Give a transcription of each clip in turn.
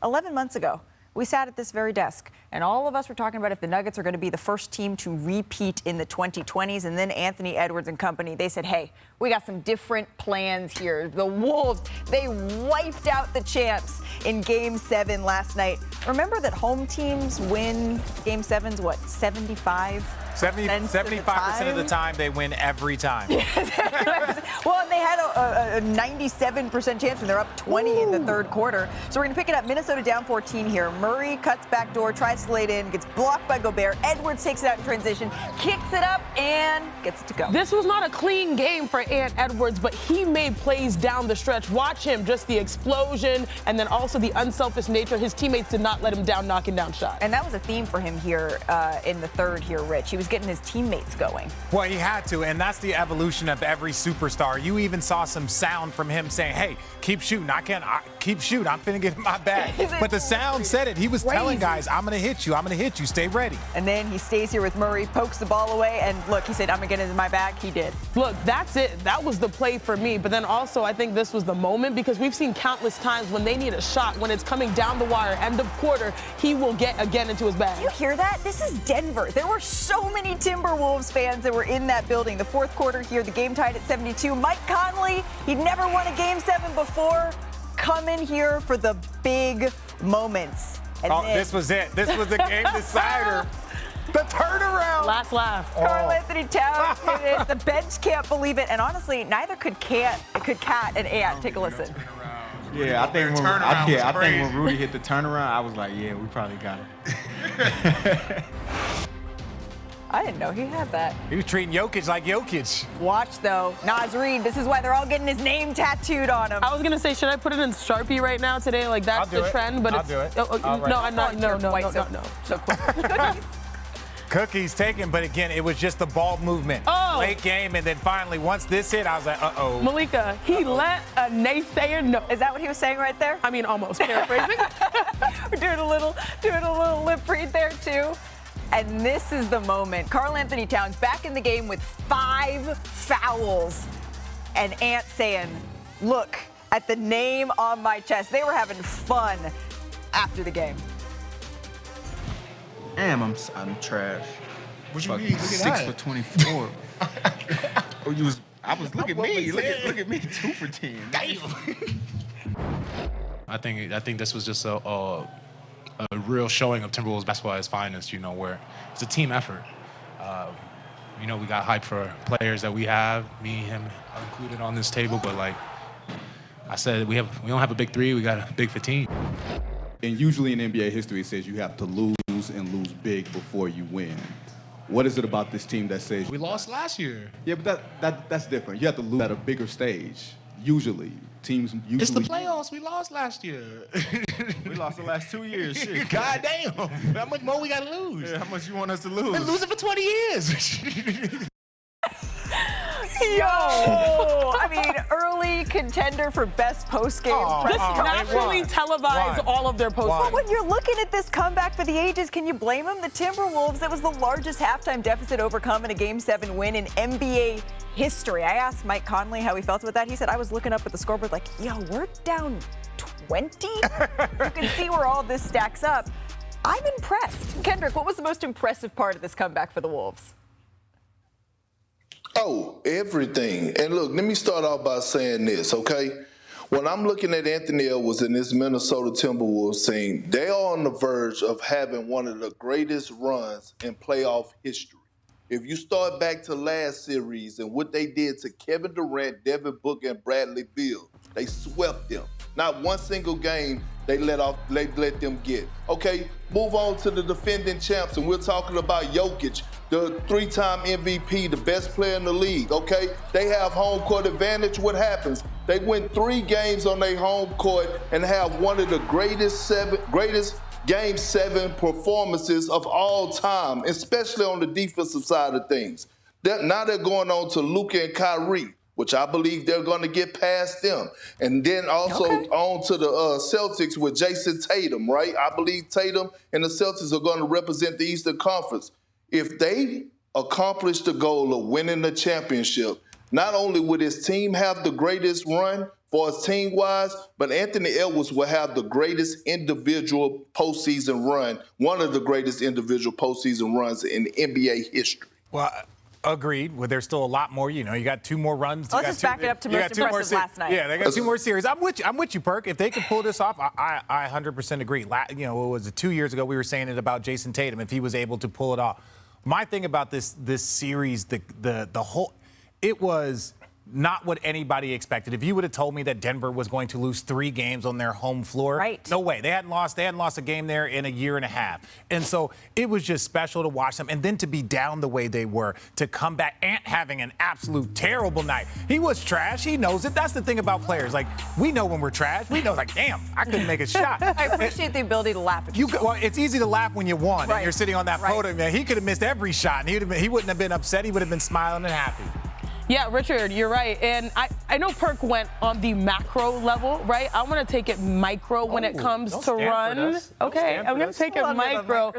11 months ago, we sat at this very desk, and all of us were talking about if the Nuggets are going to be the first team to repeat in the 2020s. And then Anthony Edwards and company, they said, hey, we got some different plans here. The Wolves, they wiped out the champs in Game 7 last night. Remember that home teams win Game 7s, what, 75% of the time they win every time. Well, and they had a 97% chance when they're up 20 in the third quarter. So we're going to pick it up. Minnesota down 14 here. Murray cuts back door, tries to lay it in, gets blocked by Gobert. Edwards takes it out in transition, kicks it up, and gets it to go. This was not a clean game for Ant Edwards, but he made plays down the stretch. Watch him, just the explosion, and then also the unselfish nature. His teammates did not let him down, knocking down shots. And that was a theme for him here in the third here, Rich. He was getting his teammates going. Well, he had to, and that's the evolution of every superstar. You even saw some sound from him saying, hey, keep shooting. Keep shooting. I'm finna get in my bag. But the sound said it. He was telling guys, I'm going to hit you. I'm going to hit you. Stay ready. And then he stays here with Murray, pokes the ball away, and look, he said, I'm going to get it in my bag. He did. Look, that's it. That was the play for me. But then also, I think this was the moment because we've seen countless times when they need a shot, when it's coming down the wire, end of quarter, he will get again into his bag. Do you hear that? This is Denver. There were so many Timberwolves fans that were in that building. The fourth quarter here, the game tied at 72. Mike Conley, he'd never won a Game 7 before. Come in here for the big moments. And this was it. This was the game decider. The turnaround. Last laugh. Karl Anthony Towns. The bench can't believe it. And honestly, neither could Cat and Ant. Take a listen. Yeah, I think when Rudy hit the turnaround, I was like, yeah, we probably got it. I didn't know he had that. He was treating Jokic like Jokic. Watch, though. Naz Reid, this is why they're all getting his name tattooed on him. I was going to say, should I put it in Sharpie right now today? Like, that's the trend. But I'll do it. No, I'm not. No. So quick. Cookies taken, but again, it was just the ball movement. Late game, and then finally, once this hit, I was like, uh-oh. Malika, he let a naysayer know. Is that what he was saying right there? I mean, almost paraphrasing. We're doing a little lip read there, too. And this is the moment. Karl Anthony Towns back in the game with 5 fouls. And Ant saying, look at the name on my chest. They were having fun after the game. Damn, I'm trash. What you mean? Look at 6 for 24. Look at me. Look at me. 2 for 10. Damn. I think this was just a real showing of Timberwolves basketball at its finest, where it's a team effort. We got hype for players that we have, me, him included on this table, but like I said, we don't have a big 3, we got a big 15. And usually in NBA history, it says you have to lose and lose big before you win. What is it about this team that says we lost last year? Yeah, but that's different. You have to lose at a bigger stage. Usually, teams usually. It's the playoffs. We lost last year. We lost the last 2 years. Shit. God damn. How much more we got to lose? Yeah, how much you want us to lose? Been losing for 20 years. Yo! I mean, early contender for best postgame press conference. Nationally televised all of their post. But when you're looking at this comeback for the ages, can you blame them? The Timberwolves, that was the largest halftime deficit overcome in a Game 7 win in NBA history. I asked Mike Conley how he felt about that. He said, I was looking up at the scoreboard like, yo, we're down 20? You can see where all this stacks up. I'm impressed. Kendrick, what was the most impressive part of this comeback for the Wolves? Oh, everything. And look, let me start off by saying this, okay? When I'm looking at Anthony Edwards and this Minnesota Timberwolves team, they are on the verge of having one of the greatest runs in playoff history. If you start back to last series and what they did to Kevin Durant, Devin Booker, and Bradley Beal, they swept them. Not one single game they let them get. Okay, move on to the defending champs, and we're talking about Jokic, the 3-time MVP, the best player in the league, okay? They have home court advantage. What happens? They win 3 games on their home court and have one of the greatest Game 7 performances of all time, especially on the defensive side of things. Now they're going on to Luka and Kyrie, which I believe they're going to get past them. And then also on to the Celtics with Jason Tatum, right? I believe Tatum and the Celtics are going to represent the Eastern Conference. If they accomplish the goal of winning the championship, not only would his team have the greatest run, for us team-wise, but Anthony Edwards will have the greatest individual postseason run, one of the greatest individual postseason runs in NBA history. Well, agreed. Well, there's still a lot more. You got 2 more runs. Let's just back it up to most impressive last night. Yeah, they got 2 more series. I'm with you, Perk. If they can pull this off, I 100% agree. It was 2 years ago we were saying it about Jason Tatum if he was able to pull it off. My thing about this series, the whole, it was not what anybody expected. If you would have told me that Denver was going to lose 3 games on their home floor, right. No way. They hadn't lost a game there in a year and a half. And so it was just special to watch them. And then to be down the way they were, to come back, Ant having an absolute terrible night. He was trash. He knows it. That's the thing about players. Like, we know when we're trash. We know, like, damn, I couldn't make a shot. I appreciate the ability to laugh at yourself. Well, it's easy to laugh when you won right. and you're sitting on that podium. Man, he could have missed every shot, and he wouldn't have been upset. He would have been smiling and happy. Yeah, Richard, you're right. And I know Perk went on the macro level, right? I want to take it micro when it comes to run. Okay, I'm going to take it micro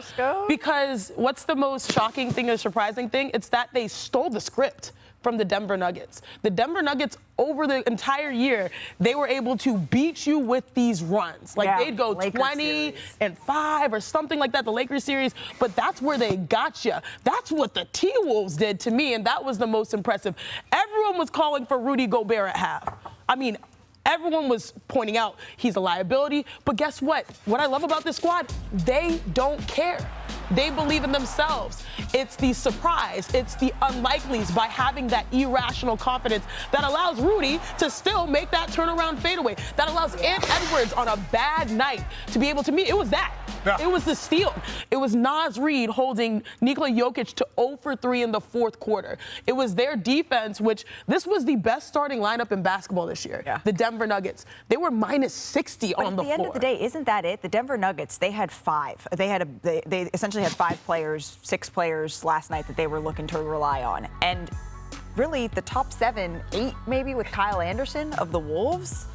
because what's the most shocking thing or surprising thing? It's that they stole the script from the Denver Nuggets. The Denver Nuggets, over the entire year, they were able to beat you with these runs. Like, they'd go 20-5 or something like that, the Lakers series, but that's where they got you. That's what the T-Wolves did to me, and that was the most impressive. Everyone was calling for Rudy Gobert at half. I mean, everyone was pointing out he's a liability, but guess what? What I love about this squad, they don't care. They believe in themselves. It's the surprise, it's the unlikelies by having that irrational confidence that allows Rudy to still make that turnaround fadeaway. That allows Ant Edwards on a bad night to be able to meet. It was that. Yeah. It was the steal. It was Naz Reid holding Nikola Jokic to 0 for 3 in the 4th quarter. It was their defense, which this was the best starting lineup in basketball this year. Yeah. The Denver Nuggets. They were minus 60 on the floor. At the end of the day, isn't that it? The Denver Nuggets, they had 5. They essentially had 5 players, 6 players last night that they were looking to rely on. And really, the top 7, 8 maybe with Kyle Anderson of the Wolves.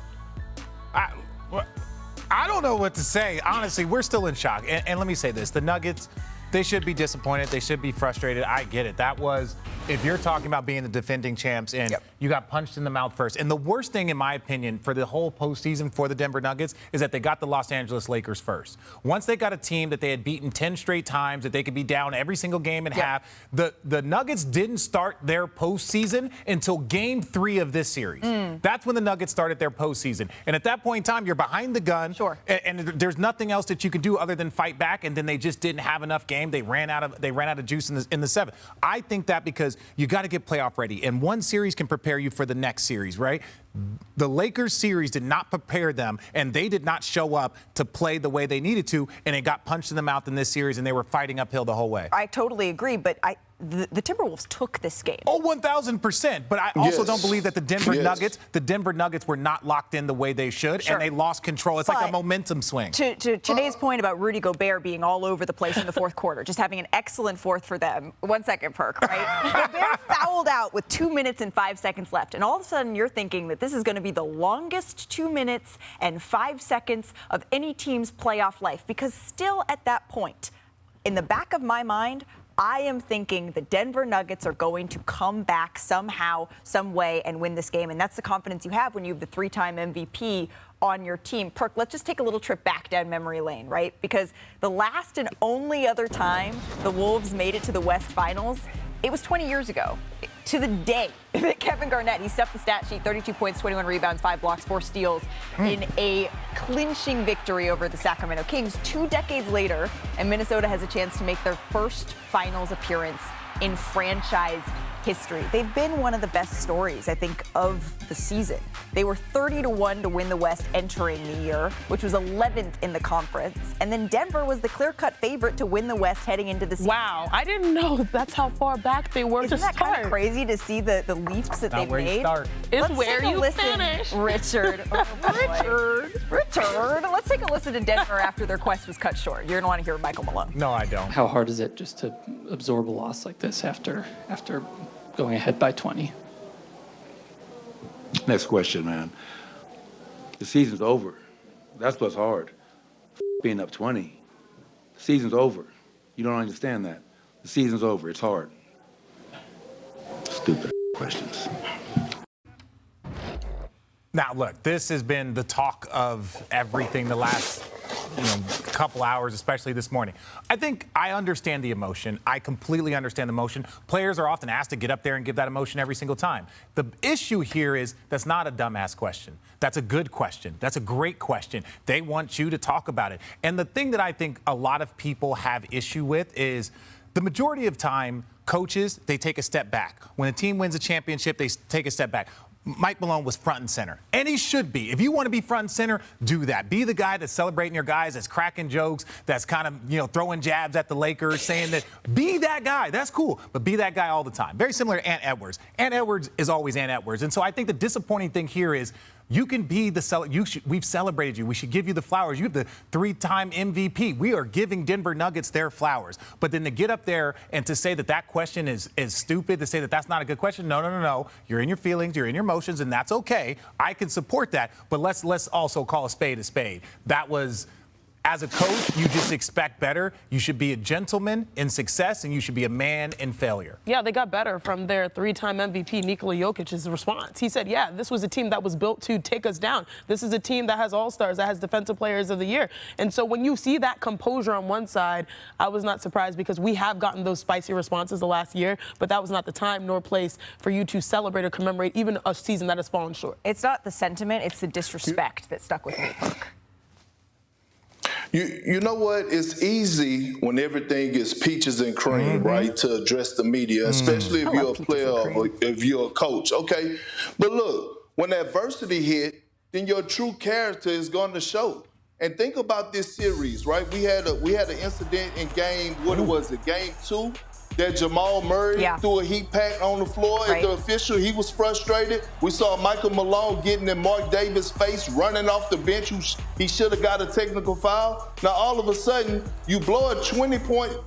I don't know what to say. Honestly, we're still in shock. And let me say this. The Nuggets, they should be disappointed. They should be frustrated. I get it. That was, if you're talking about being the defending champs and you got punched in the mouth first. And the worst thing, in my opinion, for the whole postseason for the Denver Nuggets is that they got the Los Angeles Lakers first. Once they got a team that they had beaten 10 straight times, that they could be down every single game and half, the Nuggets didn't start their postseason until game 3 of this series. That's when the Nuggets started their postseason. And at that point in time, you're behind the gun. And there's nothing else that you could do other than fight back. And then they just didn't have enough game. They ran out of juice in the 7th. I think that because you got to get playoff ready, and one series can prepare you for the next series, right? The Lakers series did not prepare them, and they did not show up to play the way they needed to, and it got punched in the mouth in this series, and they were fighting uphill the whole way. I totally agree, but the Timberwolves took this game. Oh, 1,000%. But I also don't believe that the Denver Nuggets were not locked in the way they should, and they lost control. It's like a momentum swing. To Chiney's point about Rudy Gobert being all over the place in the 4th quarter, just having an excellent 4th for them. 1 second, Perk, right? Gobert fouled out with 2 minutes and 5 seconds left, and all of a sudden you're thinking that this is going to be the longest 2 minutes and 5 seconds of any team's playoff life, because still at that point, in the back of my mind, I am thinking the Denver Nuggets are going to come back somehow, some way, and win this game. And that's the confidence you have when you have the 3-time MVP on your team. Perk, let's just take a little trip back down memory lane, right? Because the last and only other time the Wolves made it to the West Finals, it was 20 years ago, to the day that Kevin Garnett, he stuffed the stat sheet, 32 points, 21 rebounds, 5 blocks, 4 steals in a clinching victory over the Sacramento Kings. 2 decades later, and Minnesota has a chance to make their first finals appearance in franchise history. They've been one of the best stories, I think, of the season. They were 30-1 to win the West entering the year, which was 11th in the conference. And then Denver was the clear-cut favorite to win the West heading into the season. Wow, I didn't know that's how far back they were. Isn't that kind of crazy to see the leaps that they've made? It's where you finish. Richard. Richard. Let's take a listen to Denver after their quest was cut short. You're going to want to hear Michael Malone. No, I don't. How hard is it just to absorb a loss like this after going ahead by 20? Next question, man. The season's over. That's what's hard. Being up 20. The season's over. You don't understand that. The season's over. It's hard. Stupid questions. Now, look, this has been the talk of everything the last couple hours, especially this morning. I think I understand the emotion. I completely understand the emotion. Players are often asked to get up there and give that emotion every single time. The issue here is that's not a dumbass question. That's a good question. That's a great question. They want you to talk about it. And the thing that I think a lot of people have issue with is the majority of time, coaches, they take a step back. When a team wins a championship, they take a step back. Mike Malone was front and center, and he should be. If you want to be front and center, do that. Be the guy that's celebrating your guys, that's cracking jokes, that's kind of, throwing jabs at the Lakers, saying that. Be that guy. That's cool, but be that guy all the time. Very similar to Ant Edwards. Ant Edwards is always Ant Edwards, and so I think the disappointing thing here is you can be we've celebrated you. We should give you the flowers. You have the 3-time MVP. We are giving Denver Nuggets their flowers. But then to get up there and to say that question is stupid, to say that that's not a good question, no. You're in your feelings, you're in your emotions, and that's okay. I can support that. But let's also call a spade a spade. That was, as a coach, you just expect better. You should be a gentleman in success, and you should be a man in failure. Yeah, they got better from their 3-time MVP Nikola Jokic's response. He said, yeah, this was a team that was built to take us down. This is a team that has all-stars, that has defensive players of the year. And so when you see that composure on one side, I was not surprised because we have gotten those spicy responses the last year, but that was not the time nor place for you to celebrate or commemorate even a season that has fallen short. It's not the sentiment, it's the disrespect that stuck with me, Perk. You know what? It's easy when everything is peaches and cream, right, to address the media, especially if you're a player or if you're a coach, okay? But look, when adversity hit, then your true character is going to show. And think about this series, right? We had an incident in game 2, that Jamal Murray threw a heat pack on the floor at the official. He was frustrated. We saw Michael Malone getting in Mark Davis' face, running off the bench. He should have got a technical foul. Now, all of a sudden, you blow a 20-point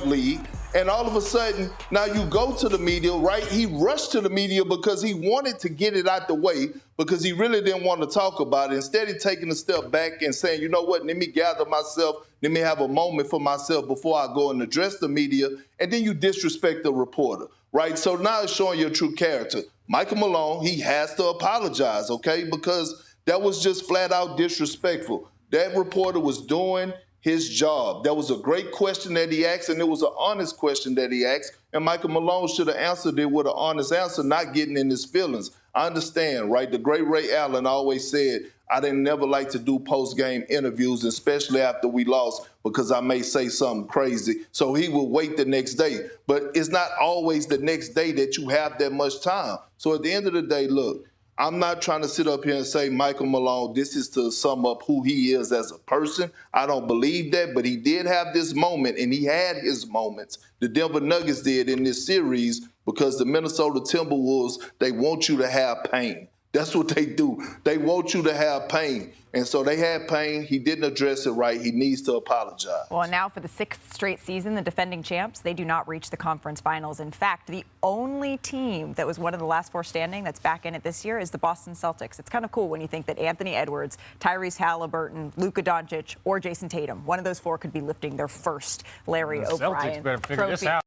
lead. And all of a sudden, now you go to the media, right? He rushed to the media because he wanted to get it out the way because he really didn't want to talk about it. Instead of taking a step back and saying, you know what, let me gather myself, let me have a moment for myself before I go and address the media, and then you disrespect the reporter, right? So now it's showing your true character. Michael Malone, he has to apologize, okay, because that was just flat out disrespectful. That reporter was doing his job. That was a great question that he asked, and it was an honest question that he asked, and Michael Malone should have answered it with an honest answer, not getting in his feelings. I understand, right? The great Ray Allen always said, I didn't never like to do post-game interviews, especially after we lost, because I may say something crazy. So he will wait the next day. But it's not always the next day that you have that much time. So at the end of the day, look, I'm not trying to sit up here and say Michael Malone, this is to sum up who he is as a person. I don't believe that, but he did have this moment, and he had his moments. The Denver Nuggets did in this series because the Minnesota Timberwolves, they want you to have pain. That's what they do. They want you to have pain. And so they had pain. He didn't address it right. He needs to apologize. Well, now for the 6th straight season, the defending champs, they do not reach the conference finals. In fact, the only team that was one of the last 4 standing that's back in it this year is the Boston Celtics. It's kind of cool when you think that Anthony Edwards, Tyrese Halliburton, Luka Doncic, or Jason Tatum, one of those 4 could be lifting their first Larry O'Brien Celtics better figure trophy. this out.